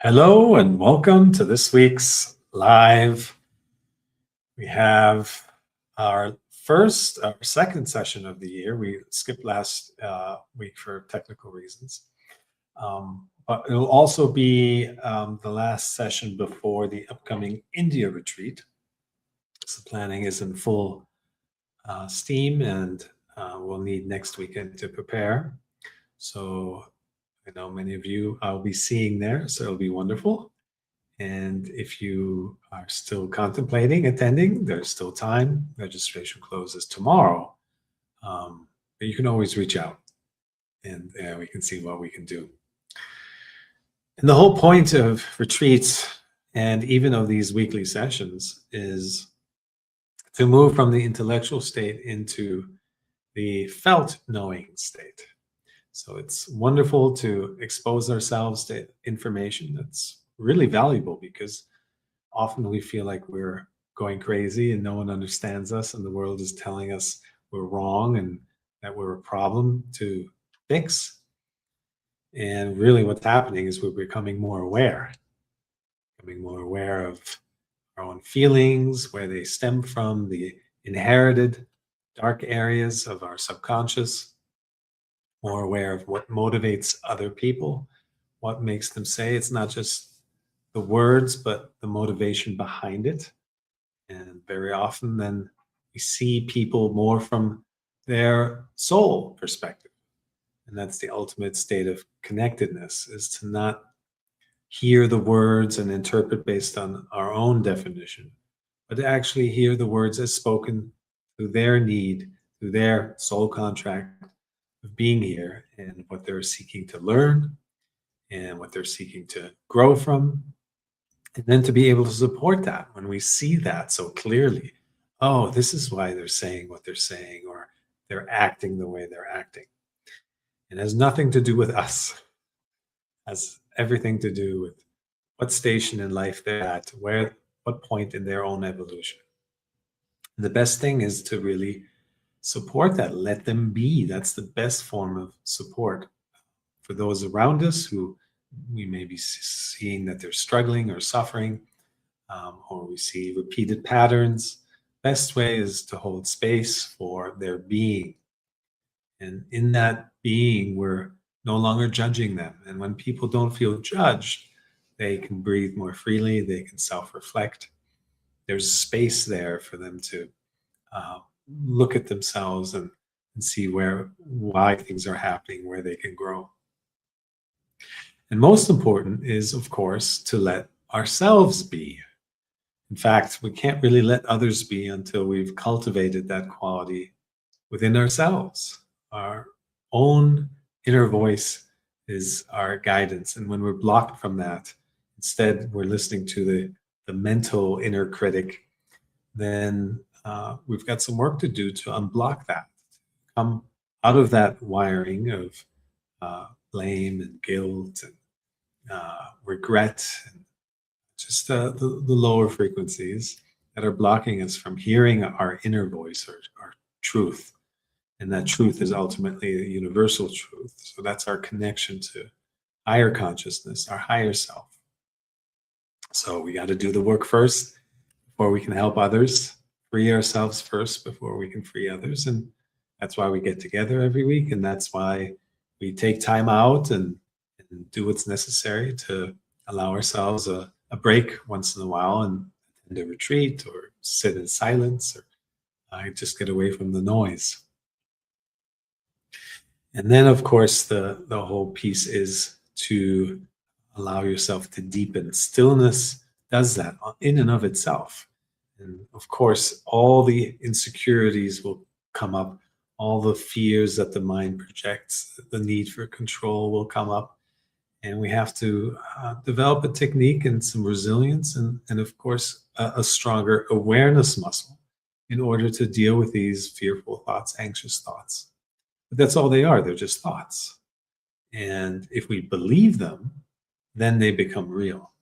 Hello and welcome to this week's live. We have our second session of the year. We skipped last week for technical reasons. But it'll also be the last session before the upcoming India retreat. So planning is in full steam, and we'll need next weekend to prepare. So I know many of you I'll be seeing there, so it'll be wonderful. And if you are still contemplating attending, there's still time. Registration closes tomorrow. But you can always reach out and we can see what we can do. And the whole point of retreats and even of these weekly sessions is to move from the intellectual state into the felt knowing state. So it's wonderful to expose ourselves to information that's really valuable, because often we feel like we're going crazy and no one understands us and the world is telling us we're wrong and that we're a problem to fix. And really what's happening is we're becoming more aware of our own feelings, where they stem from, the inherited dark areas of our subconscious, more aware of what motivates other people, what makes them say. It's not just the words, but the motivation behind it. And very often then we see people more from their soul perspective. And that's the ultimate state of connectedness, is to not hear the words and interpret based on our own definition, but to actually hear the words as spoken through their need, through their soul contract of being here, and what they're seeking to learn and what they're seeking to grow from. And then to be able to support that when we see that so clearly. Oh, this is why they're saying what they're saying, or they're acting the way they're acting. It has nothing to do with us. It has everything to do with what station in life they're at, what point in their own evolution. And the best thing is to really support that, let them be. That's the best form of support for those around us who we may be seeing that they're struggling or suffering, or we see repeated patterns. Best way is to hold space for their being. And in that being, we're no longer judging them. And when people don't feel judged, they can breathe more freely, they can self-reflect. There's space there for them to look at themselves and see why things are happening, where they can grow. And most important is, of course, to let ourselves be. In fact, we can't really let others be until we've cultivated that quality within ourselves. Our own inner voice is our guidance. And when we're blocked from that, instead we're listening to the mental inner critic, then we've got some work to do to unblock that, come out of that wiring of blame and guilt and regret, and just the lower frequencies that are blocking us from hearing our inner voice, or our truth. And that truth is ultimately a universal truth. So that's our connection to higher consciousness, our higher self. So we got to do the work first before we can help others, free ourselves first before we can free others. And that's why we get together every week. And that's why we take time out and do what's necessary to allow ourselves a break once in a while, and attend a retreat, or sit in silence, or just get away from the noise. And then, of course, the whole piece is to allow yourself to deepen. Stillness does that in and of itself. And of course, all the insecurities will come up, all the fears that the mind projects, the need for control will come up. And we have to develop a technique and some resilience, and of course, a stronger awareness muscle in order to deal with these fearful thoughts, anxious thoughts. But that's all they are. They're just thoughts. And if we believe them, then they become real.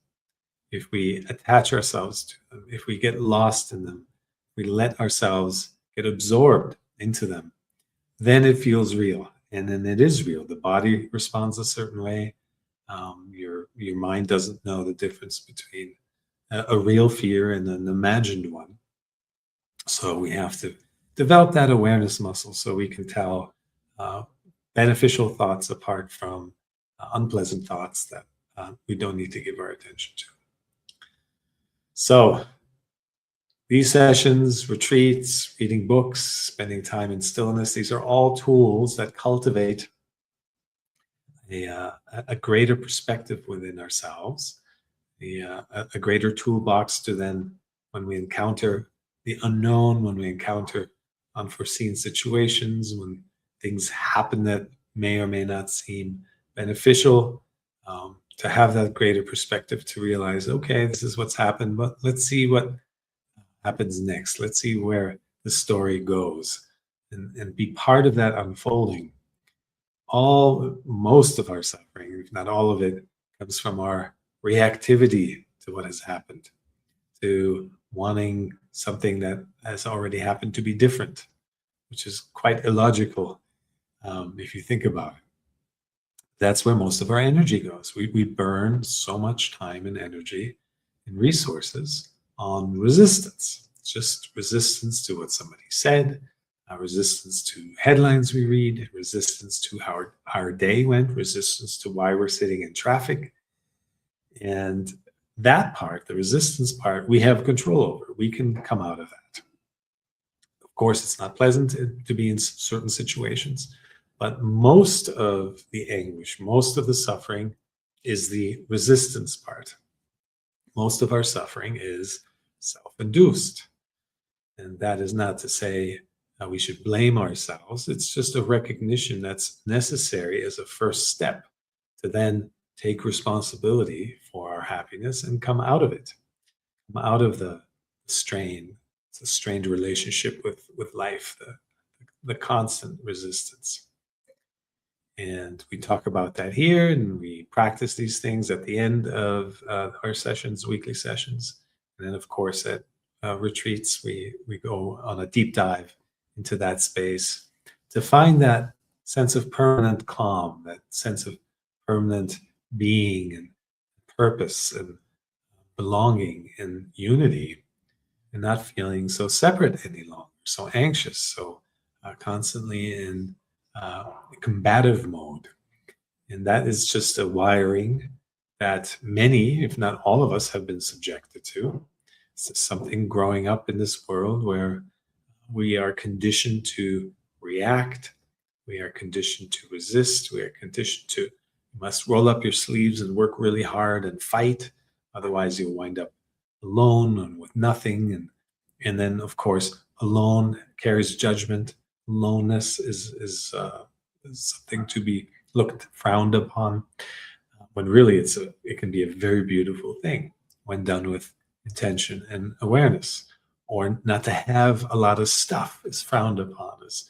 If we attach ourselves to them, if we get lost in them, we let ourselves get absorbed into them, then it feels real. And then it is real. The body responds a certain way. Your mind doesn't know the difference between a real fear and an imagined one. So we have to develop that awareness muscle so we can tell beneficial thoughts apart from unpleasant thoughts that we don't need to give our attention to. So these sessions, retreats, reading books, spending time in stillness, these are all tools that cultivate a greater perspective within ourselves, a greater toolbox to then, when we encounter the unknown, when we encounter unforeseen situations, when things happen that may or may not seem beneficial, to have that greater perspective to realize, okay, this is what's happened, but let's see what happens next. Let's see where the story goes, and be part of that unfolding. Most of our suffering, if not all of it, comes from our reactivity to what has happened, to wanting something that has already happened to be different, which is quite illogical if you think about it. That's where most of our energy goes. We burn so much time and energy and resources on resistance. It's just resistance to what somebody said, resistance to headlines we read, resistance to how our day went, resistance to why we're sitting in traffic. And that part, the resistance part, we have control over. We can come out of that. Of course, it's not pleasant to be in certain situations, but most of the anguish, most of the suffering is the resistance part. Most of our suffering is self-induced. And that is not to say we should blame ourselves. It's just a recognition that's necessary as a first step to then take responsibility for our happiness and come out of it, come out of the strain. It's a strained relationship with life, the constant resistance. And we talk about that here, and we practice these things at the end of our sessions, weekly sessions. And then, of course, at retreats, we go on a deep dive into that space to find that sense of permanent calm, that sense of permanent being and purpose and belonging and unity, and not feeling so separate any longer, so anxious, so constantly in combative mode. And that is just a wiring that many, if not all of us, have been subjected to. It's something growing up in this world where we are conditioned to react, we are conditioned to resist, we are conditioned to, you must roll up your sleeves and work really hard and fight, otherwise you'll wind up alone and with nothing. And then, of course, alone carries judgment. Aloneness is something to be frowned upon, when really it can be a very beautiful thing when done with intention and awareness. Or not to have a lot of stuff is frowned upon as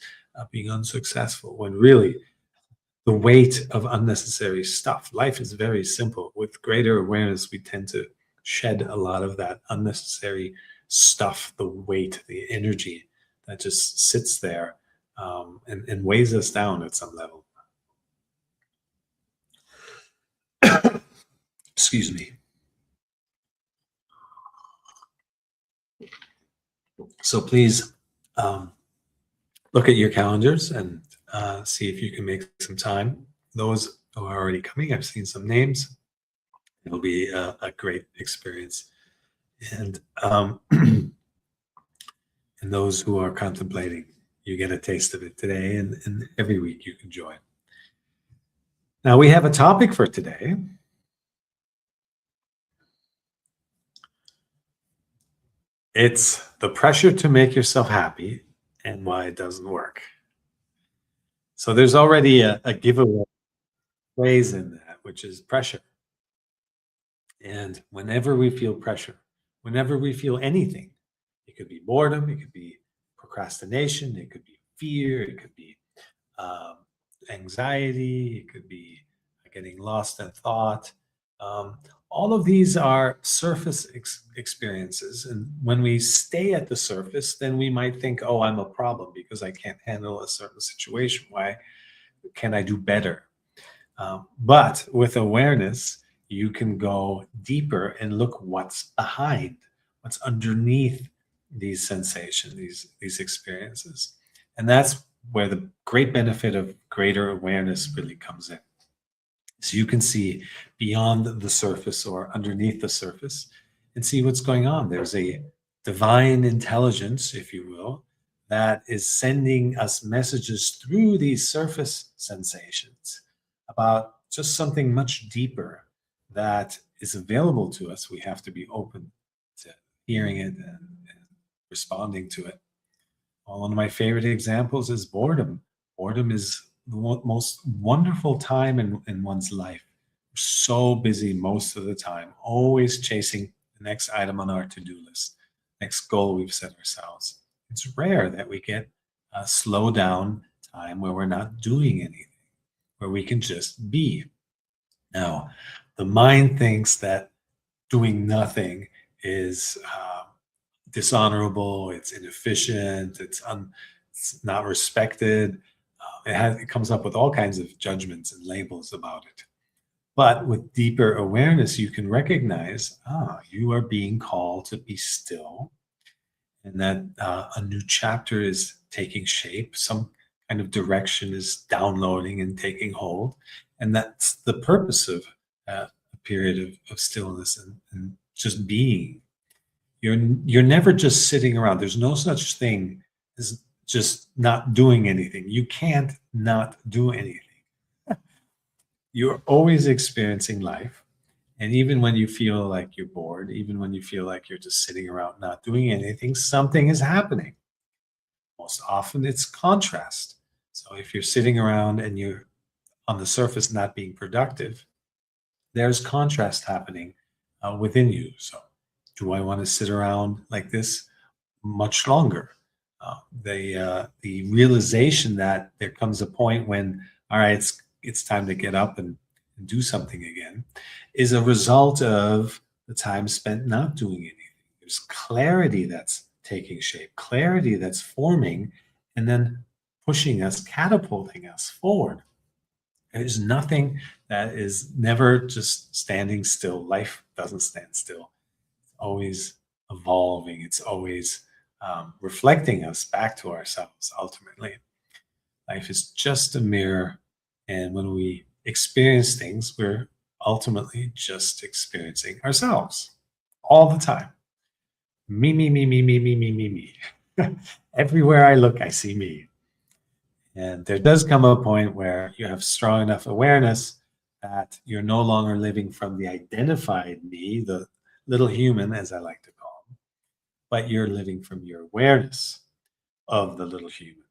being unsuccessful, when really the weight of unnecessary stuff. Life is very simple. With greater awareness, we tend to shed a lot of that unnecessary stuff, the weight, the energy that just sits there and weighs us down at some level. Excuse me. So please look at your calendars and see if you can make some time. Those who are already coming, I've seen some names. It'll be a great experience. And and those who are contemplating, you get a taste of it today, and every week you can join. Now we have a topic for today. It's the pressure to make yourself happy and why it doesn't work. So there's already a giveaway phrase in that, which is pressure. And whenever we feel pressure, whenever we feel anything, it could be boredom, it could be procrastination, it could be fear, it could be anxiety, it could be getting lost in thought. All of these are surface experiences. And when we stay at the surface, then we might think, oh, I'm a problem because I can't handle a certain situation. Why can I do better? But with awareness, you can go deeper and look what's behind, what's underneath these sensations, these experiences. And that's where the great benefit of greater awareness really comes in. So you can see beyond the surface or underneath the surface and see what's going on. There's a divine intelligence, if you will, that is sending us messages through these surface sensations about just something much deeper that is available to us. We have to be open to hearing it and responding to it. Well, one of my favorite examples is boredom. Boredom is the most wonderful time in one's life. We're so busy most of the time, always chasing the next item on our to-do list, next goal we've set ourselves. It's rare that we get a slow down time where we're not doing anything, where we can just be. Now, the mind thinks that doing nothing is dishonorable, it's inefficient, it's not respected. It comes up with all kinds of judgments and labels about it. But with deeper awareness, you can recognize, you are being called to be still, and that a new chapter is taking shape. Some kind of direction is downloading and taking hold. And that's the purpose of a period of stillness and just being. You're never just sitting around. There's no such thing as just not doing anything. You can't not do anything. You're always experiencing life. And even when you feel like you're bored, even when you feel like you're just sitting around not doing anything, something is happening. Most often it's contrast. So if you're sitting around and you're on the surface not being productive, there's contrast happening within you. So do I want to sit around like this much longer? The realization that there comes a point when, all right, it's time to get up and do something again, is a result of the time spent not doing anything. There's clarity that's taking shape, clarity that's forming, and then pushing us, catapulting us forward. There's nothing that is never just standing still. Life doesn't stand still. It's always evolving. It's always reflecting us back to ourselves ultimately. Life is just a mirror. And when we experience things, we're ultimately just experiencing ourselves all the time. Me, me, me, me, me, me, me, me, me. Everywhere I look, I see me. And there does come a point where you have strong enough awareness that you're no longer living from the identified me, the little human, as I like to call him, but you're living from your awareness of the little human,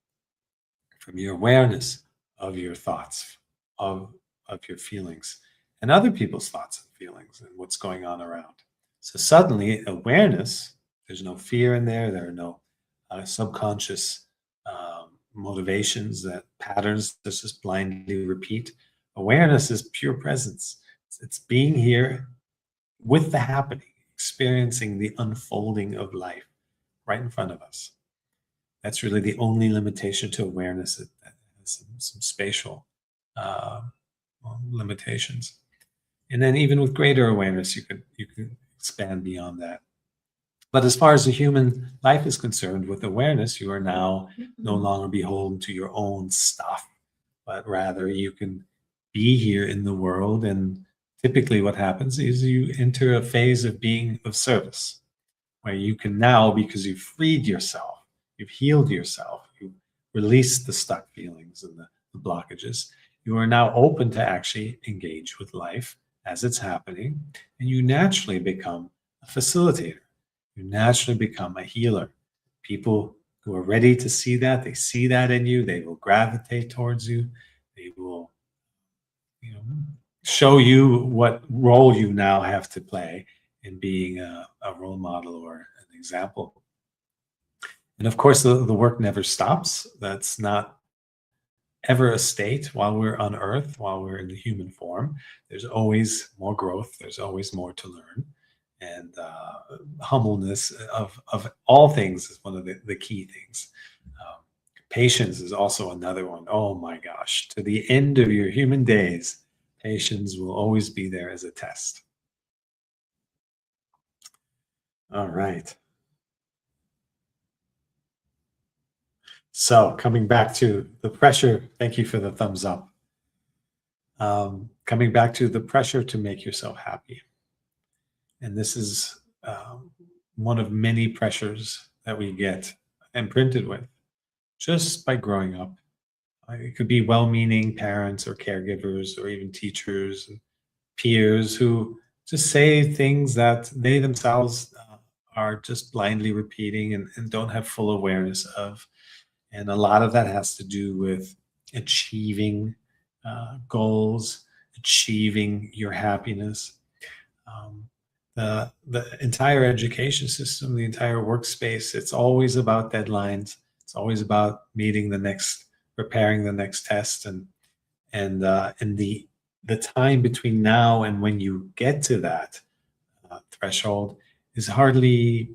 from your awareness of your thoughts, of, of your feelings, and other people's thoughts and feelings and what's going on around. So suddenly, awareness, there's no fear in there, there are no subconscious motivations, that patterns that just blindly repeat. Awareness is pure presence. It's being here with the happening, experiencing the unfolding of life right in front of us. That's really the only limitation to awareness. That has some spatial uh, limitations. And then even with greater awareness, you can expand beyond that. But as far as the human life is concerned, with awareness, you are now no longer beholden to your own stuff, but rather you can be here in the world. And typically, what happens is you enter a phase of being of service, where you can now, because you've freed yourself, you've healed yourself, you've released the stuck feelings and the blockages, you are now open to actually engage with life as it's happening, and you naturally become a facilitator. You naturally become a healer. People who are ready to see that, they see that in you, they will gravitate towards you. They will, show you what role you now have to play in being a role model or an example. And of course, the work never stops. That's not ever a state while we're on Earth, while we're in the human form. There's always more growth. There's always more to learn. And humbleness of all things is one of the key things. Patience is also another one. Oh my gosh, to the end of your human days, Patience will always be there as a test. All right. So coming back to the pressure, thank you for the thumbs up. Coming back to the pressure to make yourself happy. And this is one of many pressures that we get imprinted with just by growing up. It could be well-meaning parents or caregivers or even teachers and peers who just say things that they themselves are just blindly repeating and don't have full awareness of. And a lot of that has to do with achieving goals, achieving your happiness. Um, the entire education system, the entire workspace, it's always about deadlines. It's always about meeting the next, preparing the next test, and the time between now and when you get to that threshold is hardly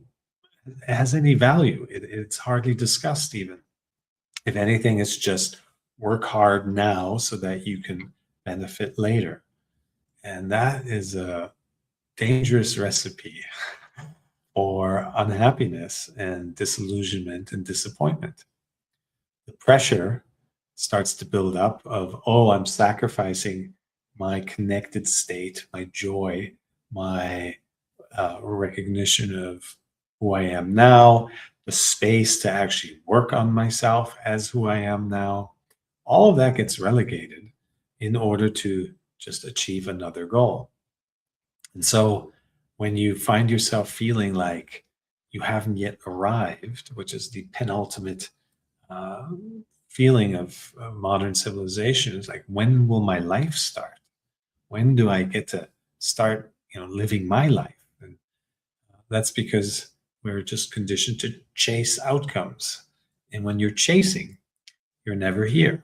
has any value. It's hardly discussed even. If anything, it's just work hard now so that you can benefit later. And that is a dangerous recipe for unhappiness and disillusionment and disappointment. The pressure starts to build up of, oh, I'm sacrificing my connected state, my joy, my recognition of who I am now, the space to actually work on myself as who I am now. All of that gets relegated in order to just achieve another goal. And so when you find yourself feeling like you haven't yet arrived, which is the penultimate uh, feeling of modern civilization, is like, when will my life start? When do I get to start, living my life? And that's because we're just conditioned to chase outcomes. And when you're chasing, you're never here.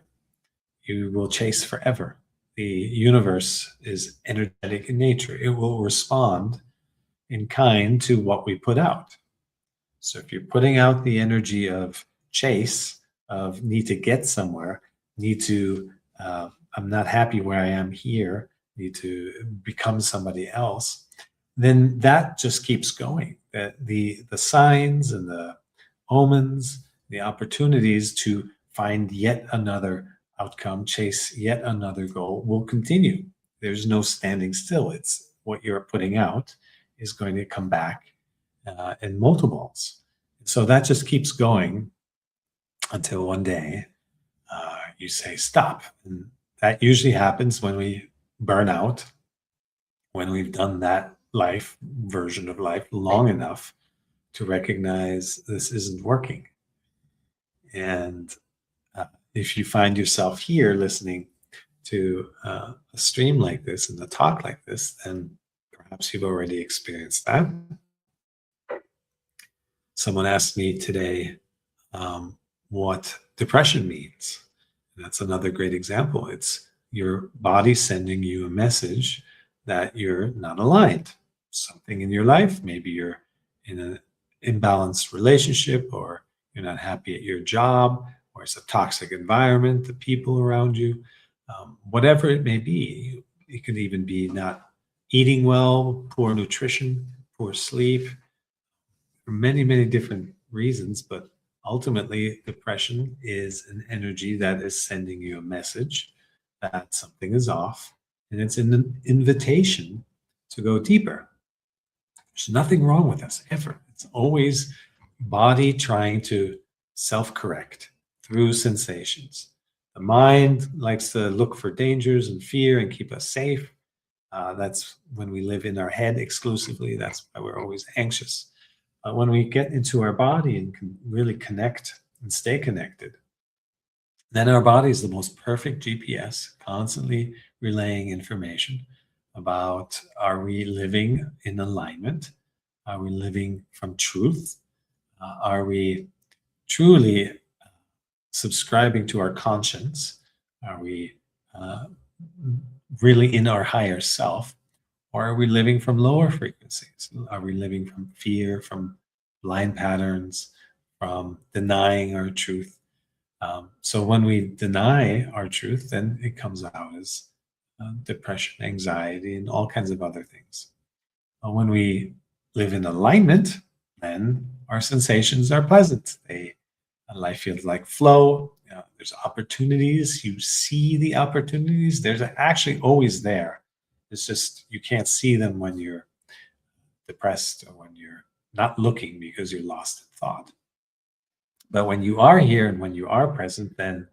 You will chase forever. The universe is energetic in nature. It will respond in kind to what we put out. So if you're putting out the energy of chase, of need to get somewhere, need to, I'm not happy where I am here, need to become somebody else, then that just keeps going. The signs and the omens, the opportunities to find yet another outcome, chase yet another goal will continue. There's no standing still. It's what you're putting out is going to come back in multiples. So that just keeps going until one day you say stop. And that usually happens when we burn out, when we've done that life version of life long enough to recognize this isn't working. And if you find yourself here listening to a stream like this and a talk like this, then perhaps you've already experienced that. Someone asked me today what depression means. And that's another great example. It's your body sending you a message that you're not aligned. Something in your life, maybe you're in an imbalanced relationship, or you're not happy at your job, or it's a toxic environment, the people around you, whatever it may be. It could even be not eating well, poor nutrition, poor sleep, for many, many different reasons. But ultimately, depression is an energy that is sending you a message that something is off, and it's an invitation to go deeper. There's nothing wrong with us ever. It's always body trying to self-correct through sensations. The mind likes to look for dangers and fear and keep us safe. That's when we live in our head exclusively. That's why we're always anxious. When we get into our body and can really connect and stay connected, then our body is the most perfect GPS, constantly relaying information about, are we living in alignment? Are we living from truth? Are we truly subscribing to our conscience? Are we really in our higher self? Or are we living from lower frequencies? Are we living from fear, from blind patterns, from denying our truth? So when we deny our truth, then it comes out as depression, anxiety, and all kinds of other things. When we live in alignment, then our sensations are pleasant. Life feels like flow. There's opportunities. You see the opportunities. There's actually always there. It's just you can't see them when you're depressed or when you're not looking because you're lost in thought. But when you are here and when you are present, then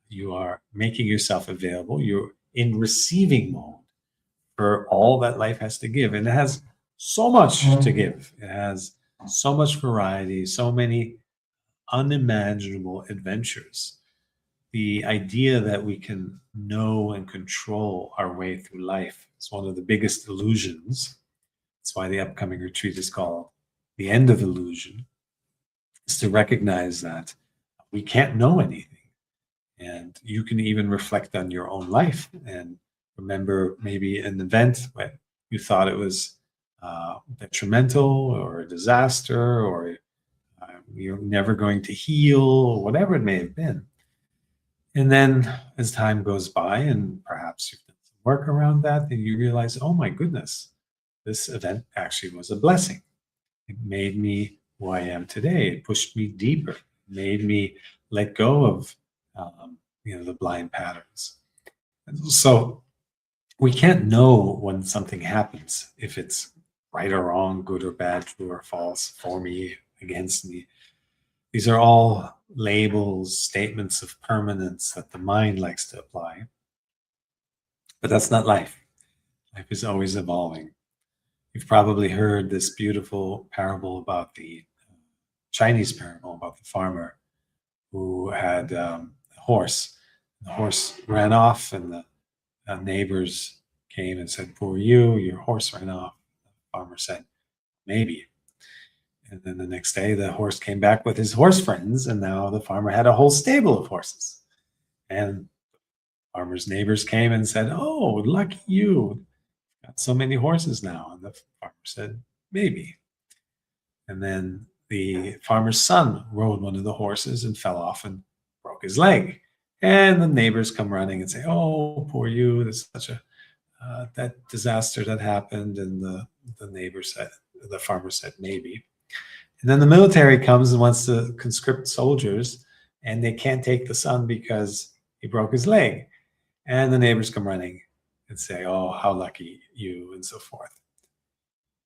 you are making yourself available. You're in receiving mode for all that life has to give. And it has so much to give. It has so much variety, so many unimaginable adventures. The idea that we can know and control our way through life is one of the biggest illusions. That's why the upcoming retreat is called The End of Illusion, is to recognize that we can't know anything. And you can even reflect on your own life and remember maybe an event when you thought it was detrimental or a disaster or you're never going to heal, or whatever it may have been. And then as time goes by and perhaps you've done some work around that, then you realize, oh my goodness, this event actually was a blessing. It made me who I am today. It pushed me deeper, it made me let go of the blind patterns. And so we can't know when something happens, if it's right or wrong, good or bad, true or false, for me, against me. These are all labels, statements of permanence that the mind likes to apply. But that's not life. Life is always evolving. You've probably heard this beautiful parable about the Chinese parable about the farmer who had a horse. The horse ran off, and the neighbors came and said, "Poor you, your horse ran off." The farmer said, "Maybe." And then the next day, the horse came back with his horse friends, and now the farmer had a whole stable of horses. And the farmer's neighbors came and said, "Oh, lucky you, got so many horses now." And the farmer said, "Maybe." And then the farmer's son rode one of the horses and fell off and broke his leg. And the neighbors come running and say, "Oh, poor you, there's such a that disaster that happened." And the neighbor said, the farmer said, "Maybe." And then the military comes and wants to conscript soldiers, and they can't take the son because he broke his leg. And the neighbors come running and say, "Oh, how lucky you," and so forth.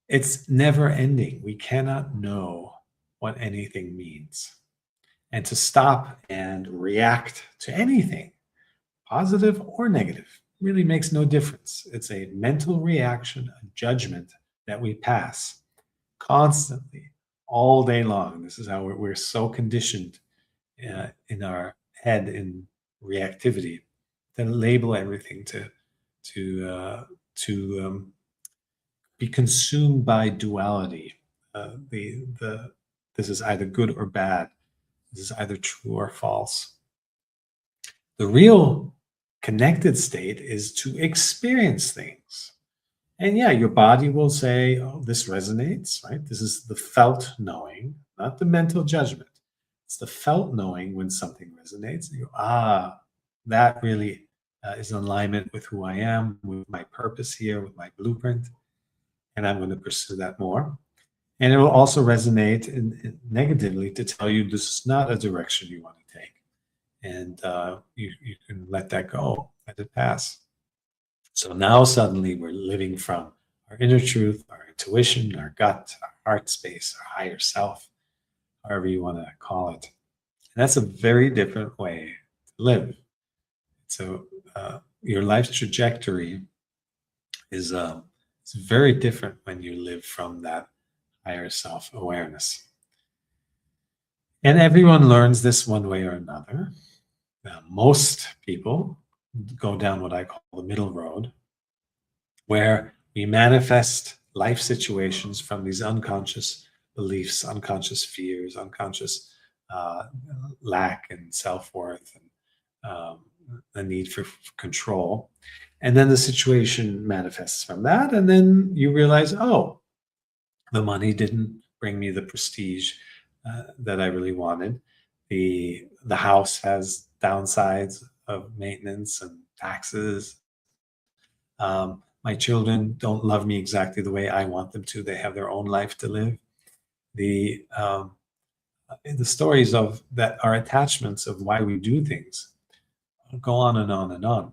It's never ending. We cannot know what anything means. And to stop and react to anything, positive or negative, really makes no difference. It's a mental reaction, a judgment that we pass constantly, all day long. This is how we're so conditioned in our head in reactivity to label everything, to be consumed by duality. This is either good or bad. This is either true or false. The real connected state is to experience things. And yeah, your body will say, "Oh, this resonates," right? This is the felt knowing, not the mental judgment. It's the felt knowing when something resonates. And you go, that really is in alignment with who I am, with my purpose here, with my blueprint. And I'm going to pursue that more. And it will also resonate negatively to tell you this is not a direction you want to take. And you can let that go, let it pass. So now suddenly we're living from our inner truth, our intuition, our gut, our heart space, our higher self, however you want to call it. And that's a very different way to live. So your life's trajectory is it's very different when you live from that higher self-awareness. And everyone learns this one way or another. Most people go down what I call the middle road, where we manifest life situations from these unconscious beliefs, unconscious fears, unconscious lack and self-worth, and the need for control. And then the situation manifests from that. And then you realize, oh, the money didn't bring me the prestige that I really wanted. The house has downsides of maintenance and taxes. My children don't love me exactly the way I want them to. They have their own life to live. The the stories of that are attachments of why we do things go on and on and on.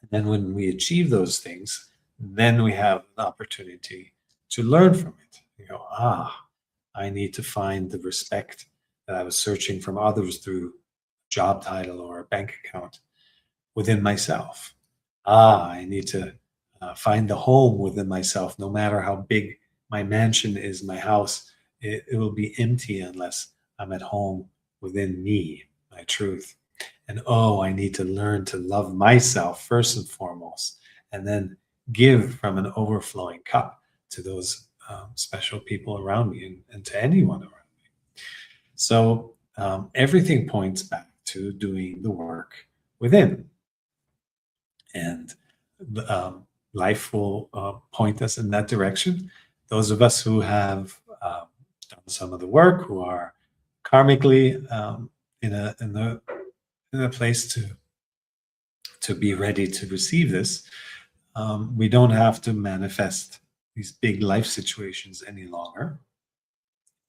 And then when we achieve those things, then we have an opportunity to learn from it. You go, I need to find the respect that I was searching from others through a job title or a bank account within myself. I need to find the home within myself, no matter how big my mansion is, my house, it will be empty unless I'm at home within me, my truth. And I need to learn to love myself first and foremost, and then give from an overflowing cup to those special people around me and to anyone around me. So everything points back to doing the work within. And life will point us in that direction. Those of us who have done some of the work, who are karmically in a place to be ready to receive this, we don't have to manifest these big life situations any longer.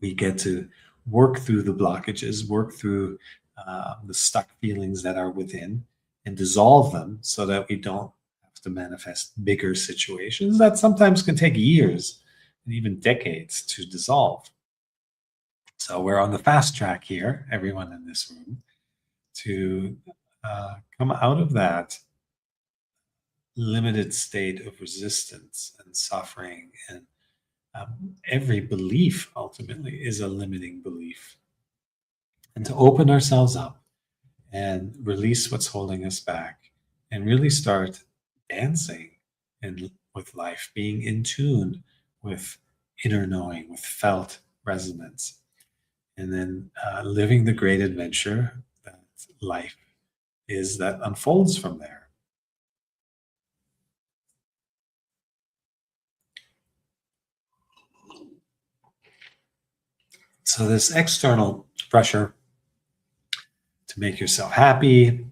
We get to work through the blockages, work through the stuck feelings that are within, and dissolve them so that we don't have to manifest bigger situations that sometimes can take years and even decades to dissolve. So we're on the fast track here, everyone in this room, to come out of that limited state of resistance and suffering. And every belief ultimately is a limiting belief. And to open ourselves up and release what's holding us back and really start dancing and with life, being in tune with inner knowing, with felt resonance, and then living the great adventure that life is that unfolds from there. So this external pressure to make yourself happy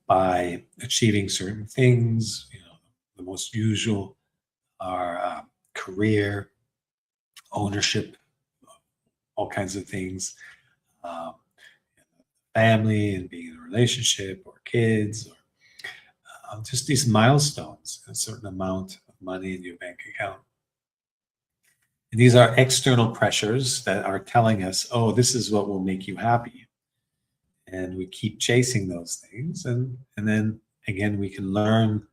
by achieving certain things, the most usual are career, ownership, all kinds of things, um, family and being in a relationship or kids, or just these milestones, a certain amount of money in your bank account. And these are external pressures that are telling us, this is what will make you happy. And we keep chasing those things. And then again, we can learn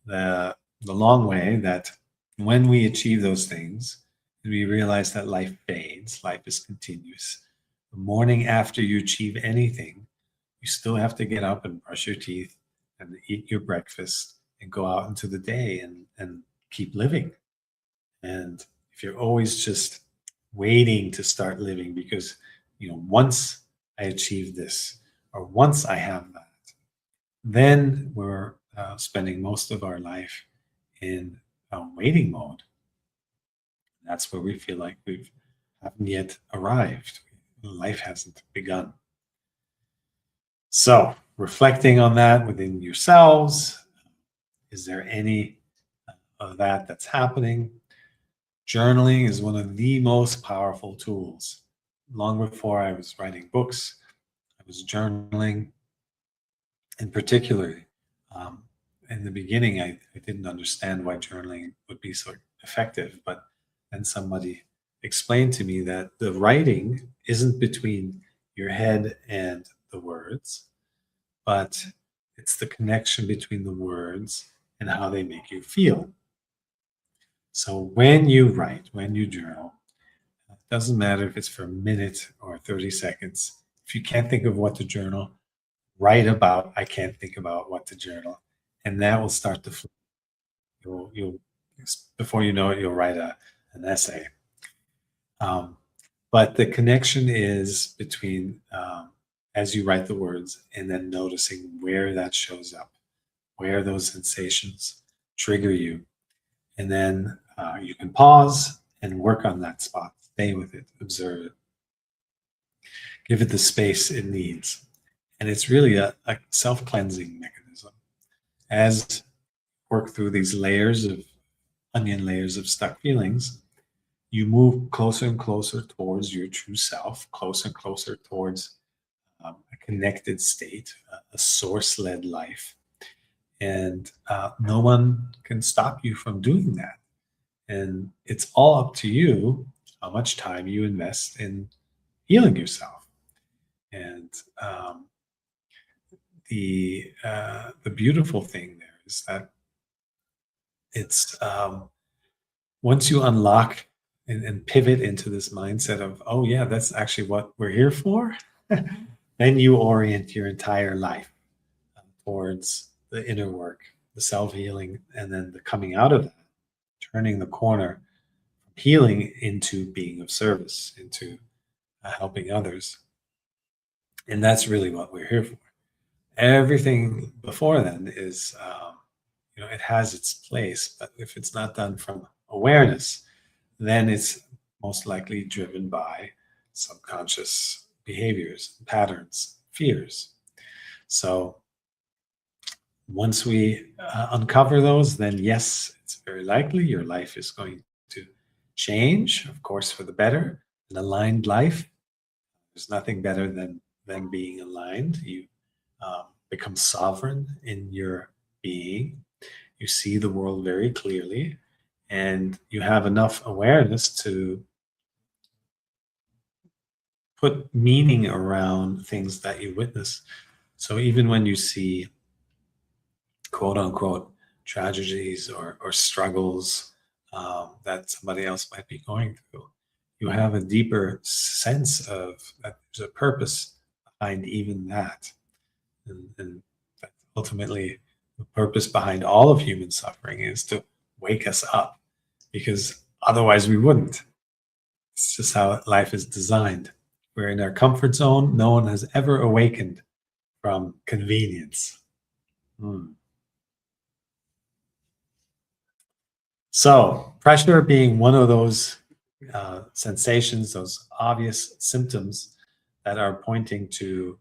the long way that when we achieve those things, we realize that life fades, life is continuous. The morning after you achieve anything, you still have to get up and brush your teeth and eat your breakfast and go out into the day and keep living. And if you're always just waiting to start living because, once I achieve this or once I have that, then we're spending most of our life in waiting mode. That's where we feel like we haven't yet arrived. Life hasn't begun. So, reflecting on that within yourselves, is there any of that that's happening? Journaling is one of the most powerful tools. Long before I was writing books, I was journaling. In particular, in the beginning, I didn't understand why journaling would be so effective, but then somebody explained to me that the writing isn't between your head and the words, but it's the connection between the words and how they make you feel. So when you write, when you journal, it doesn't matter if it's for a minute or 30 seconds. If you can't think of what to journal, write about, I can't think about what to journal. And that will start to flow. You'll before you know it, you'll write an essay. But the connection is between as you write the words and then noticing where that shows up, where those sensations trigger you. And then you can pause and work on that spot. Stay with it, observe it, give it the space it needs. And it's really a self-cleansing mechanism. As work through these layers of onion layers of stuck feelings, you move closer and closer towards your true self, closer and closer towards a connected state, a source-led life. And no one can stop you from doing that. And it's all up to you how much time you invest in healing yourself. And the beautiful thing there is that it's once you unlock and pivot into this mindset of, oh yeah, that's actually what we're here for, then you orient your entire life towards the inner work, the self-healing, and then the coming out of that, turning the corner from healing into being of service, into helping others. And that's really what we're here for. Everything before then is, it has its place, but if it's not done from awareness, then it's most likely driven by subconscious behaviors, patterns, fears. So once we uncover those, then yes, it's very likely your life is going to change, of course, for the better. An aligned life, there's nothing better than being aligned. You become sovereign in your being. You see the world very clearly, and you have enough awareness to put meaning around things that you witness. So even when you see quote unquote tragedies or struggles that somebody else might be going through, you have a deeper sense of that there's a purpose behind even that. And that ultimately, the purpose behind all of human suffering is to wake us up, because otherwise we wouldn't. It's just how life is designed. We're in our comfort zone. No one has ever awakened from convenience. So, pressure being one of those sensations, those obvious symptoms that are pointing to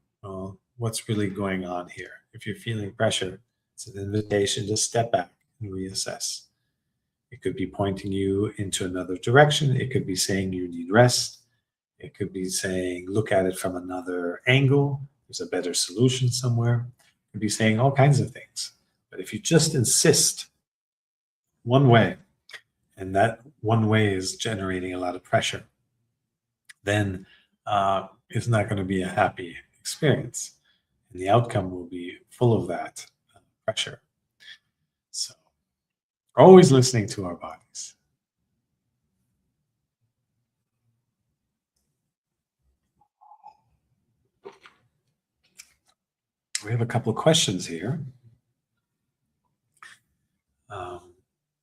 what's really going on here. If you're feeling pressure, it's an invitation to step back and reassess. It could be pointing you into another direction. It could be saying you need rest. It could be saying, look at it from another angle. There's a better solution somewhere. It could be saying all kinds of things. But if you just insist one way, and that one way is generating a lot of pressure, then it's not going to be a happy experience. And the outcome will be full of that pressure. So, always listening to our bodies. We have a couple of questions here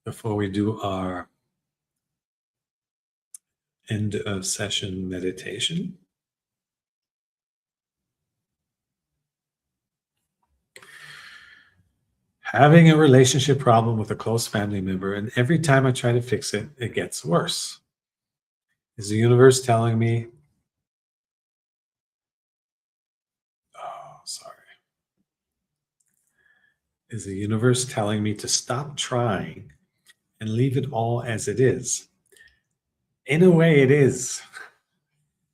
before we do our end of session meditation. Having a relationship problem with a close family member, and every time I try to fix it, it gets worse. Is the universe telling me, is the universe telling me to stop trying and leave it all as it is? In a way, it is.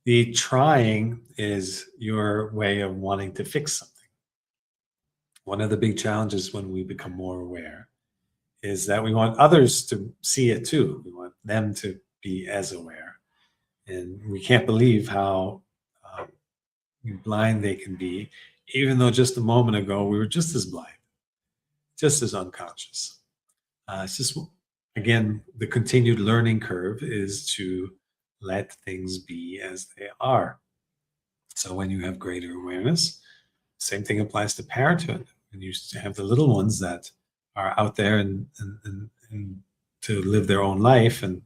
The trying is your way of wanting to fix something. One of the big challenges when we become more aware is that we want others to see it too. We want them to be as aware. And we can't believe how blind they can be, even though just a moment ago we were just as blind, just as unconscious. It's just, again, the continued learning curve is to let things be as they are. So when you have greater awareness, same thing applies to parenthood. When you have the little ones that are out there and to live their own life and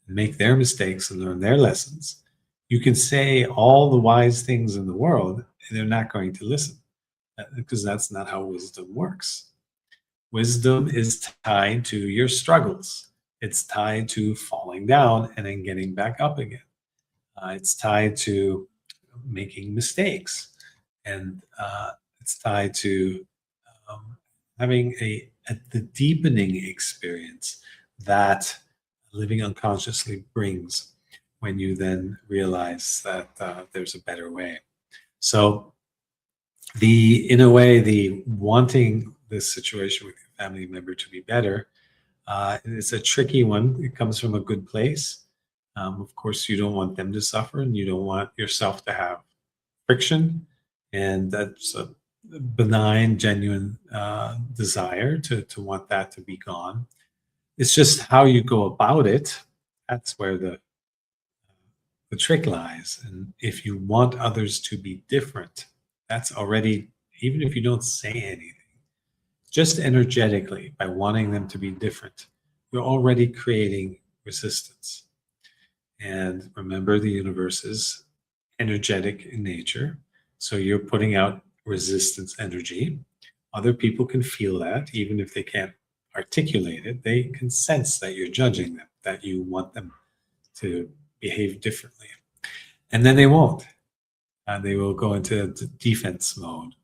make their mistakes and learn their lessons, you can say all the wise things in the world and they're not going to listen, because that's not how wisdom works. Wisdom is tied to your struggles. It's tied to falling down and then getting back up again. It's tied to making mistakes, and it's tied to having a at the deepening experience that living unconsciously brings when you then realize that there's a better way. So in a way, the wanting this situation with your family member to be better, it's a tricky one. It comes from a good place. Of course, you don't want them to suffer, and you don't want yourself to have friction, and that's a benign, genuine desire to want that to be gone. It's just how you go about it. That's where the trick lies. And if you want others to be different, that's already, even if you don't say anything, just energetically, by wanting them to be different, you're already creating resistance. And remember, the universe is energetic in nature. So you're putting out resistance energy. Other people can feel that, even if they can't articulate it. They can sense that you're judging them, that you want them to behave differently. And then they won't. They will go into defense mode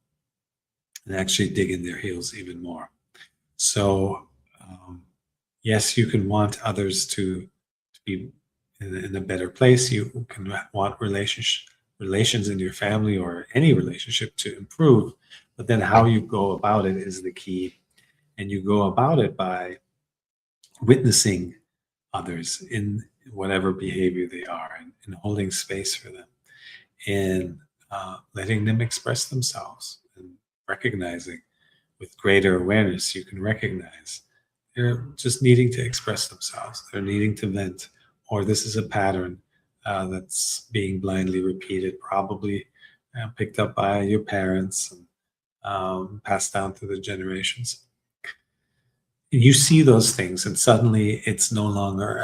and actually dig in their heels even more. So, yes, you can want others to be in a better place. You can want relations in your family or any relationship to improve, but then how you go about it is the key. And you go about it by witnessing others in whatever behavior they are, and holding space for them, and letting them express themselves, and recognizing with greater awareness, you can recognize they're just needing to express themselves. They're needing to vent, or this is a pattern that's being blindly repeated, probably picked up by your parents and passed down through the generations. And you see those things, and suddenly it's no longer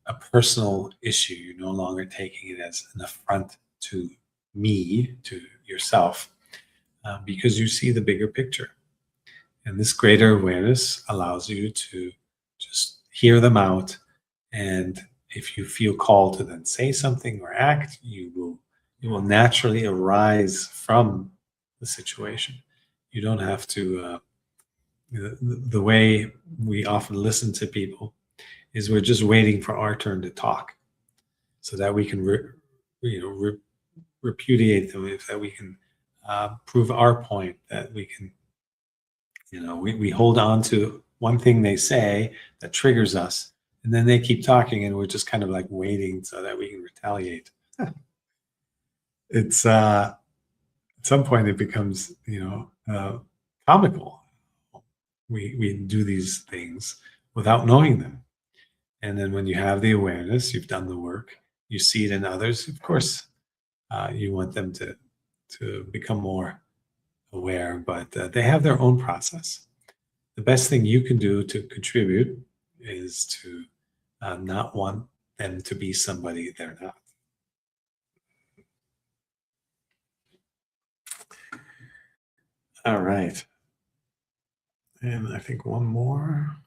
a personal issue. You're no longer taking it as an affront to me, to yourself, because you see the bigger picture. And this greater awareness allows you to just hear them out. And if you feel called to then say something or act, you will naturally arise from the situation. You don't have to. The way we often listen to people is we're just waiting for our turn to talk, so that we can repudiate them, if that we can prove our point, that we can, we hold on to one thing they say that triggers us, and then they keep talking, and we're just kind of like waiting so that we can retaliate. It's at some point it becomes comical. We do these things without knowing them, and then when you have the awareness, you've done the work, you see it in others. Of course, you want them to become more aware, but they have their own process. The best thing you can do to contribute is to not want them to be somebody they're not. All right. And I think one more.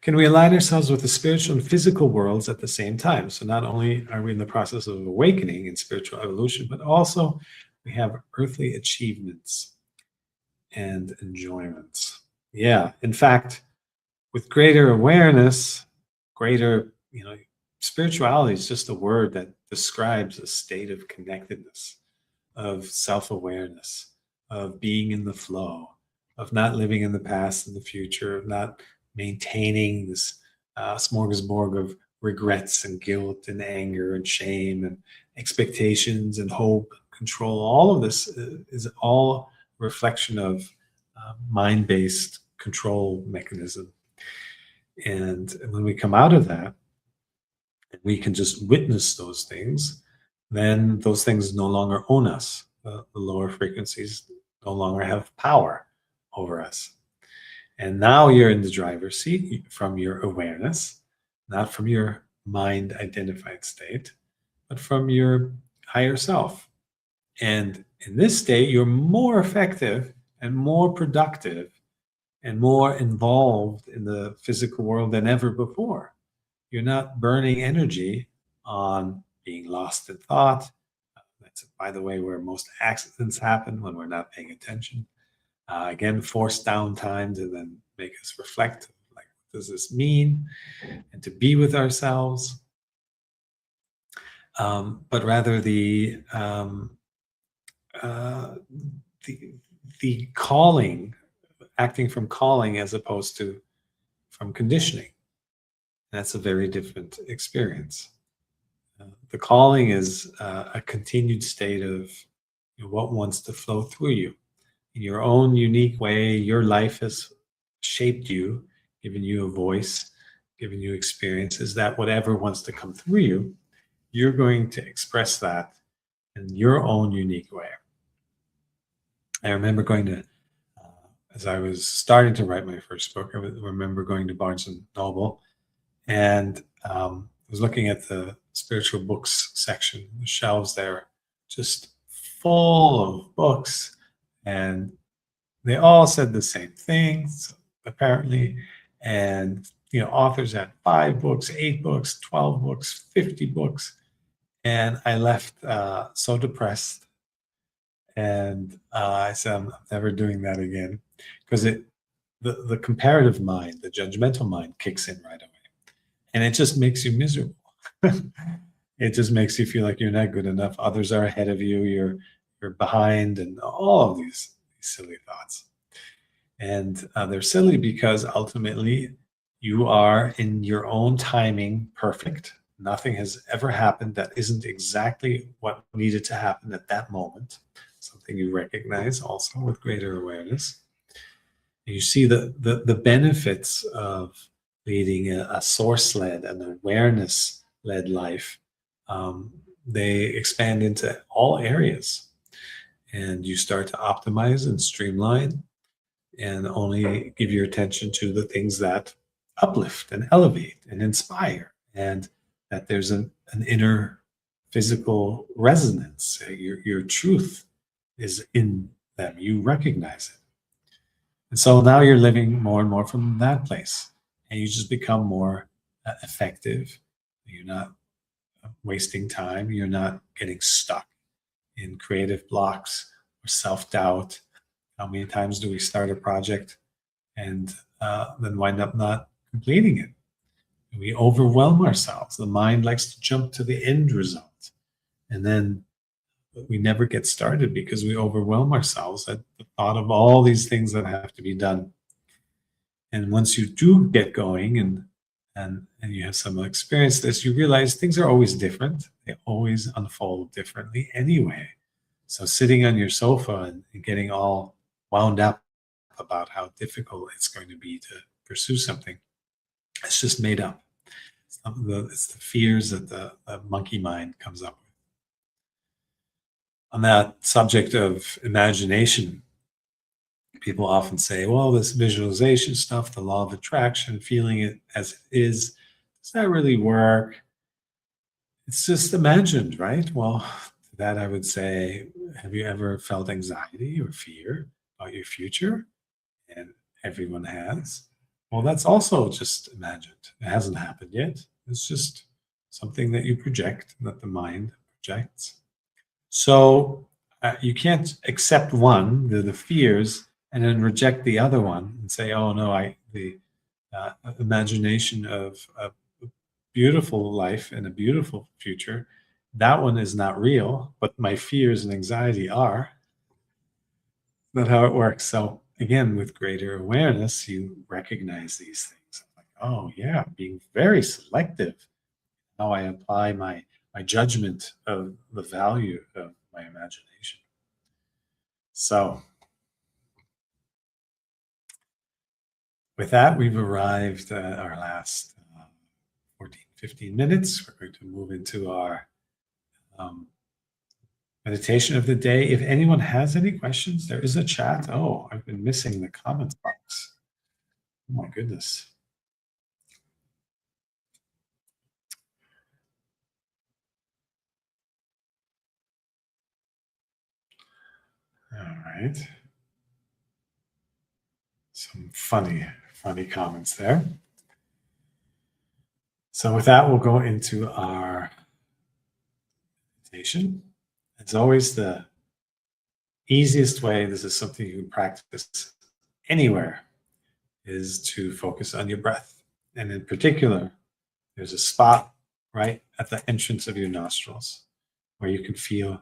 Can we align ourselves with the spiritual and physical worlds at the same time? So not only are we in the process of awakening and spiritual evolution, but also we have earthly achievements and enjoyments. Yeah. In fact, with greater awareness, greater, spirituality is just a word that describes a state of connectedness, of self-awareness, of being in the flow, of not living in the past and the future, of not maintaining this smorgasbord of regrets and guilt and anger and shame and expectations and hope, control. All of this is all reflection of mind-based control mechanism. And when we come out of that, we can just witness those things, then those things no longer own us. The lower frequencies no longer have power over us. And now you're in the driver's seat from your awareness, not from your mind identified state, but from your higher self. And in this state, you're more effective and more productive and more involved in the physical world than ever before. You're not burning energy on being lost in thought. That's, by the way, where most accidents happen, when we're not paying attention. Again, force downtime to then make us reflect, like, what does this mean? And to be with ourselves. But rather uh, the, the calling, acting from calling as opposed to from conditioning. That's a very different experience. The calling is a continued state of, you know, what wants to flow through you in your own unique way. Your life has shaped you, given you a voice, given you experiences. That whatever wants to come through you, you're going to express that in your own unique way. I remember going to, as I was starting to write my first book, I remember going to Barnes and Noble, and was looking at the spiritual books section, the shelves there, just full of books, and they all said the same things, apparently. And authors had 5 books, 8 books, 12 books, 50 books, and I left so depressed. And I said, I'm never doing that again, because the comparative mind, the judgmental mind, kicks in right away, and it just makes you miserable. It just makes you feel like you're not good enough. Others are ahead of you. You're behind, and all of these silly thoughts. And they're silly because ultimately you are in your own timing perfect. Nothing has ever happened that isn't exactly what needed to happen at that moment. Something you recognize also with greater awareness. And you see the benefits of leading a source-led, an awareness-led life. They expand into all areas, and you start to optimize and streamline and only give your attention to the things that uplift and elevate and inspire, and that there's an inner physical resonance. Your truth is in them. You recognize it. And so now you're living more and more from that place, and you just become more effective. You're not wasting time. You're not getting stuck in creative blocks or self-doubt. How many times do we start a project and then wind up not completing it? We overwhelm ourselves. The mind likes to jump to the end result, and then we never get started because we overwhelm ourselves at the thought of all these things that have to be done. And once you do get going and you have some experience this, you realize things are always different. They always unfold differently anyway. So sitting on your sofa and getting all wound up about how difficult it's going to be to pursue something, it's just made up. It's the fears that the monkey mind comes up with. On that subject of imagination, people often say, well, this visualization stuff, the law of attraction, feeling it as it is, does that really work? It's just imagined, right? Well, to that I would say, have you ever felt anxiety or fear about your future? And everyone has. Well, that's also just imagined. It hasn't happened yet. It's just something that you project, that the mind projects. So you can't accept one, the fears, and then reject the other one and say, "Oh no, the imagination of a beautiful life and a beautiful future, that one is not real, but my fears and anxiety are." Not how it works. So again, with greater awareness, you recognize these things. Like, oh yeah, being very selective how I apply my judgment of the value of my imagination. So with that, we've arrived at our last 14, 15 minutes. We're going to move into our meditation of the day. If anyone has any questions, there is a chat. Oh, I've been missing the comments box. Oh my goodness. All right. Some funny comments there. So with that, we'll go into our meditation. As always, the easiest way, this is something you can practice anywhere, is to focus on your breath. And in particular, there's a spot right at the entrance of your nostrils where you can feel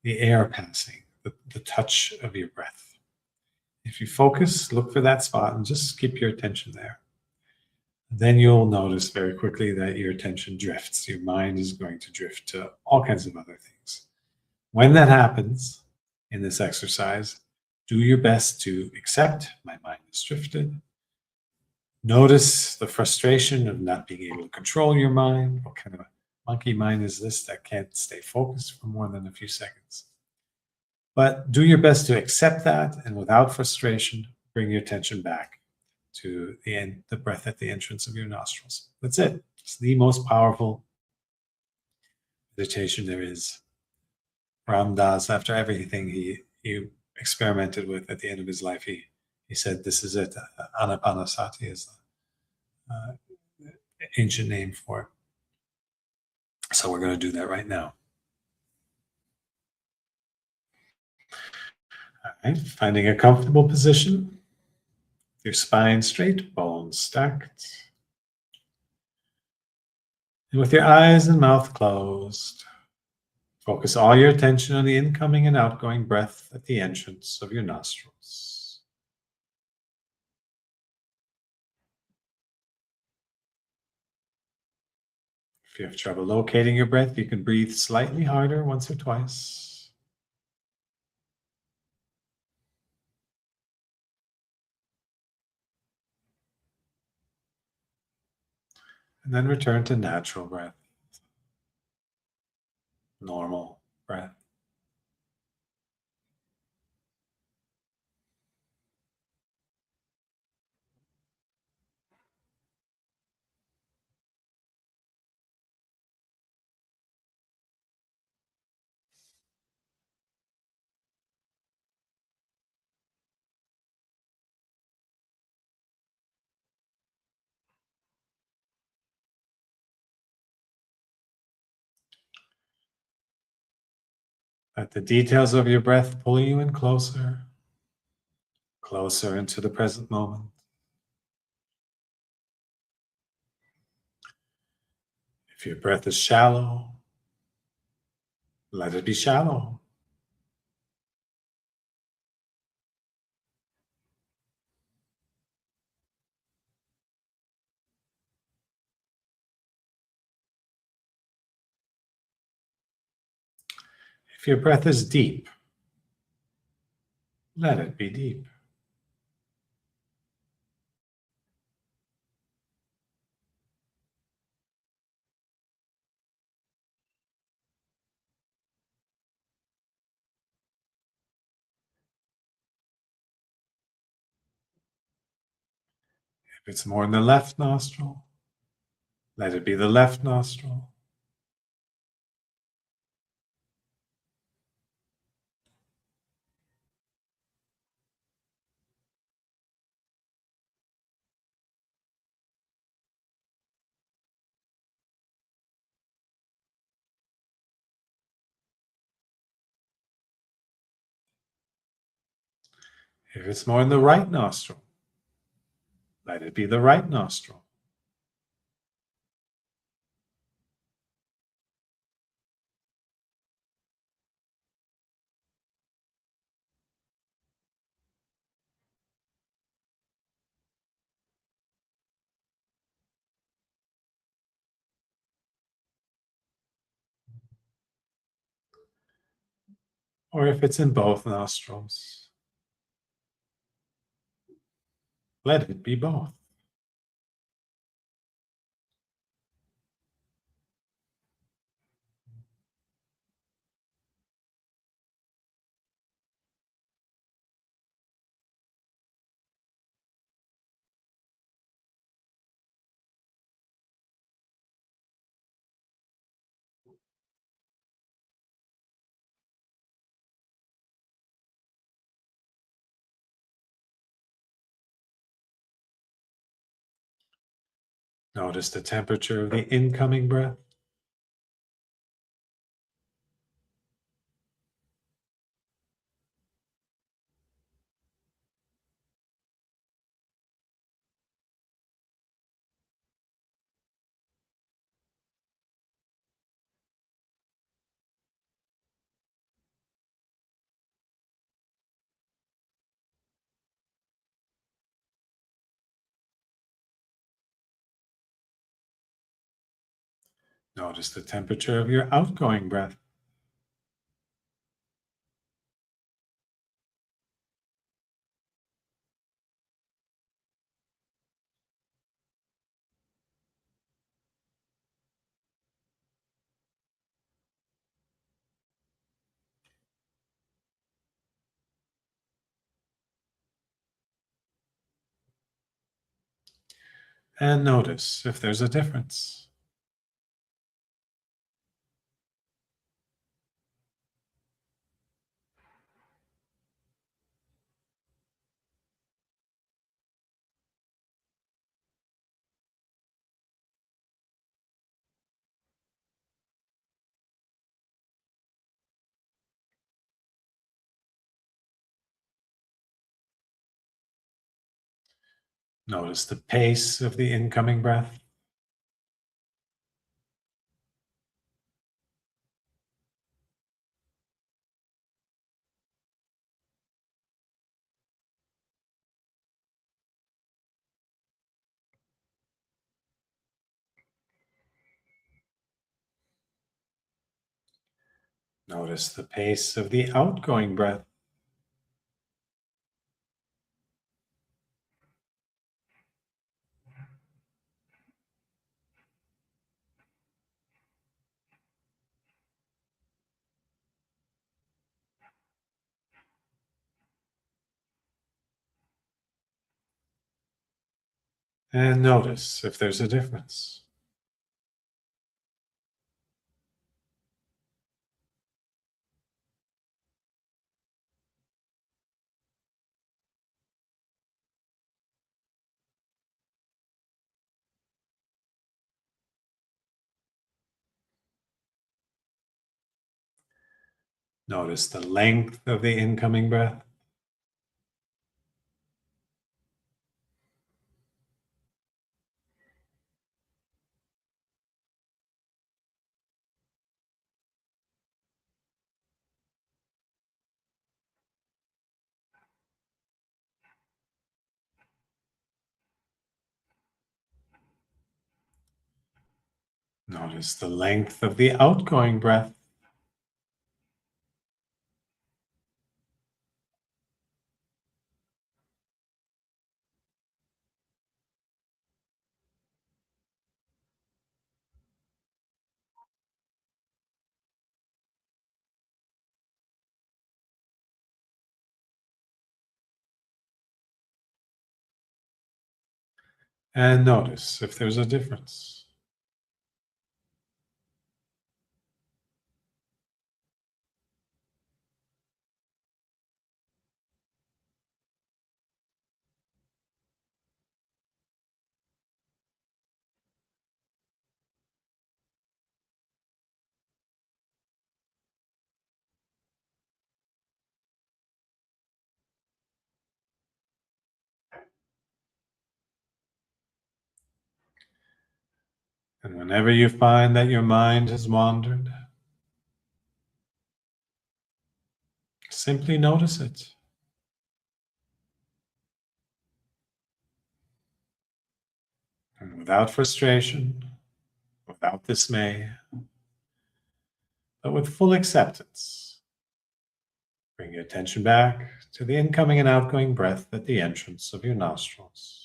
the air passing, the touch of your breath. If you focus, look for that spot and just keep your attention there. Then you'll notice very quickly that your attention drifts. Your mind is going to drift to all kinds of other things. When that happens in this exercise, do your best to accept my mind has drifted. Notice the frustration of not being able to control your mind. What kind of a monkey mind is this that can't stay focused for more than a few seconds? But do your best to accept that, and without frustration, bring your attention back to the breath at the entrance of your nostrils. That's it. It's the most powerful meditation there is. Ram Dass, after everything he experimented with at the end of his life, he said, "This is it." Anapanasati is the ancient name for it. So we're going to do that right now. All right, finding a comfortable position. Your spine straight, bones stacked. And with your eyes and mouth closed, focus all your attention on the incoming and outgoing breath at the entrance of your nostrils. If you have trouble locating your breath, you can breathe slightly harder once or twice. And then return to natural breath, normal breath. Let the details of your breath pull you in closer, closer into the present moment. If your breath is shallow, let it be shallow. If your breath is deep, let it be deep. If it's more in the left nostril, let it be the left nostril. If it's more in the right nostril, let it be the right nostril. Or if it's in both nostrils, let it be both. Notice the temperature of the incoming breath. Notice the temperature of your outgoing breath. And notice if there's a difference. Notice the pace of the incoming breath. Notice the pace of the outgoing breath. And notice if there's a difference. Notice the length of the incoming breath. Notice the length of the outgoing breath. And notice if there's a difference. And whenever you find that your mind has wandered, simply notice it. And without frustration, without dismay, but with full acceptance, bring your attention back to the incoming and outgoing breath at the entrance of your nostrils.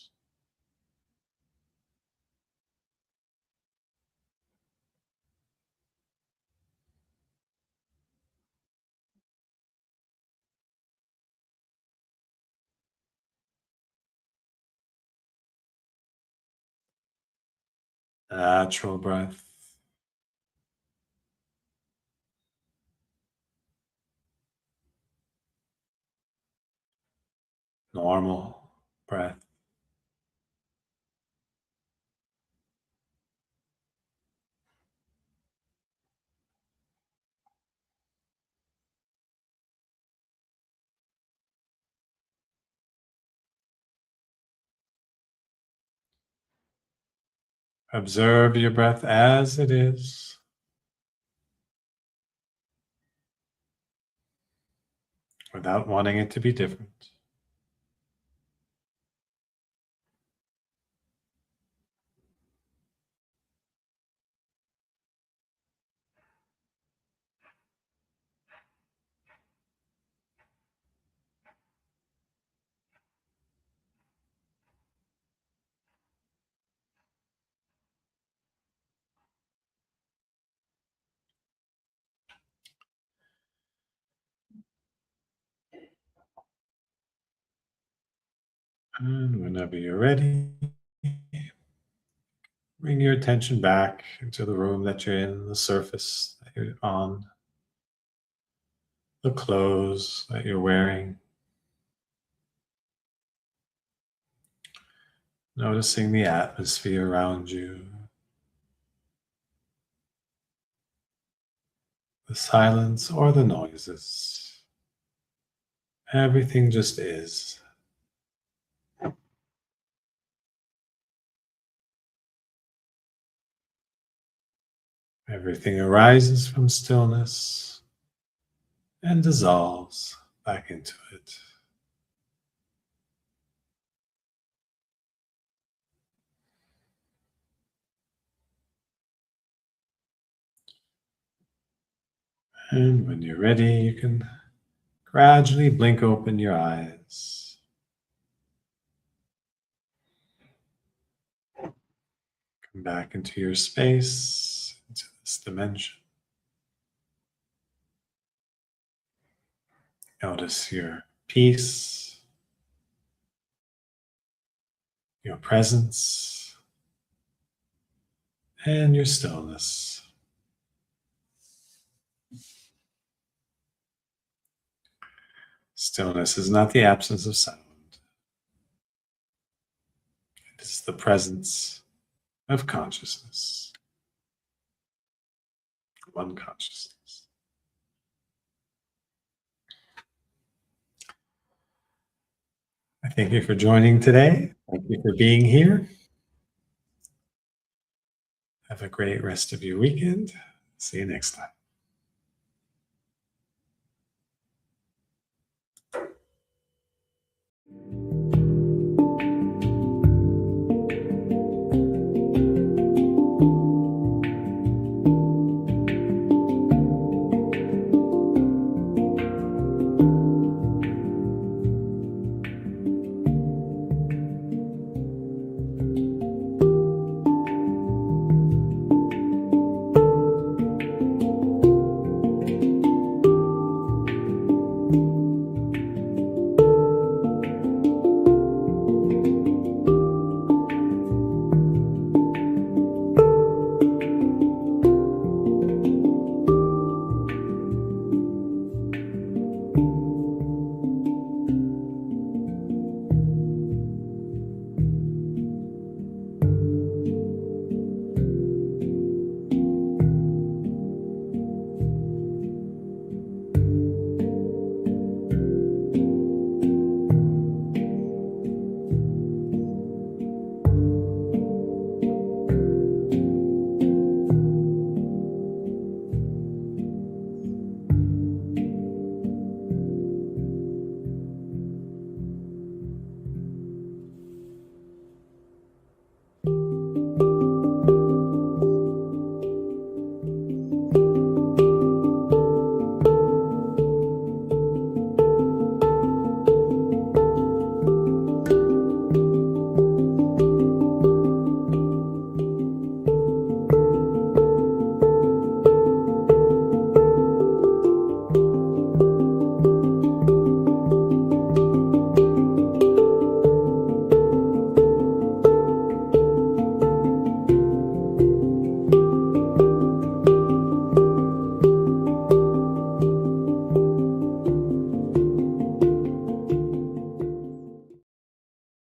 Natural breath, normal breath. Observe your breath as it is, without wanting it to be different. And whenever you're ready, bring your attention back into the room that you're in, the surface that you're on, the clothes that you're wearing. Noticing the atmosphere around you, the silence or the noises. Everything just is. Everything arises from stillness and dissolves back into it. And when you're ready, you can gradually blink open your eyes. Come back into your space, into this dimension. Notice your peace, your presence, and your stillness. Stillness is not the absence of sound. It is the presence of consciousness, one consciousness. I thank you for joining today. Thank you for being here. Have a great rest of your weekend. See you next time.